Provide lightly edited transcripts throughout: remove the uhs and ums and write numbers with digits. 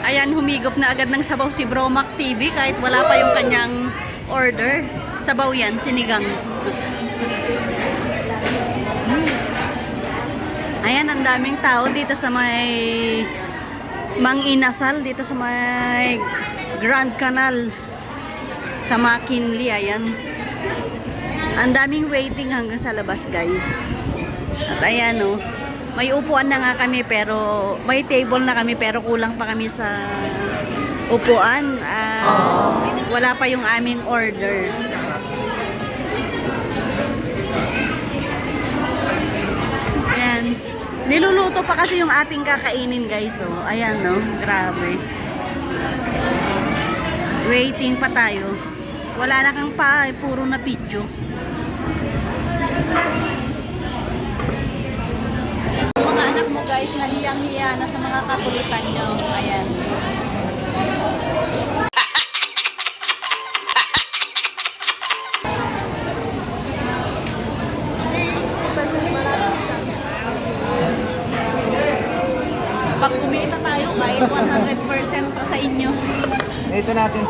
Ayan, humigop na agad ng sabaw si Bromac TV kahit wala pa yung kanyang order. Sabaw yan, sinigang. Ayan, ang daming tao dito sa may Mang Inasal, dito sa may Grand Canal sa McKinley. Ayan. Ang daming waiting hanggang sa labas, guys. At ayan, oh. May upuan na nga kami pero may table na kami pero kulang pa kami sa upuan. Wala pa yung aming order. Ayan. Niluluto pa kasi yung ating kakainin, guys. Oh. Ayan, no? Grabe. Waiting pa tayo. Wala na kang pa, puro na video. Mga anak mo, guys, nahiyang-hiya na sa mga kakulitan nyo. Ayan. Pag kumita tayo, kahit 100% pa sa inyo. Ito natin.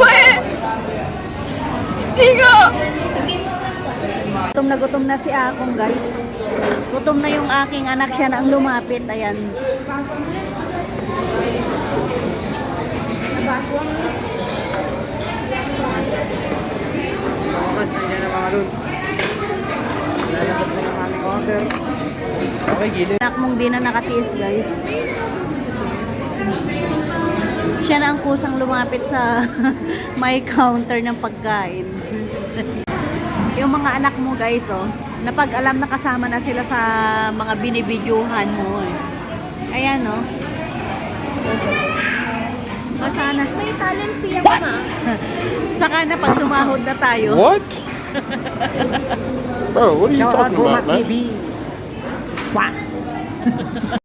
Tigo! Gutom na si Akong, guys. Gutom na yung aking anak, siya na ang lumapit. Ayan. Mas nandiyan na mga lods. Lalabas na yung aming order. Okay, gilid. Anak mong di na nakatiis, guys. Siya na ang kusang lumapit sa may counter ng pagkain. Yung mga anak mo, guys, oh, napag-alam na kasama na sila sa mga binibidyohan mo. Eh. Ayan, oh. Masana. May talent piyak na. Saka na pag sumahod na tayo. What? Bro, what are you Shout out talking Bromac about, man? TV. Wah!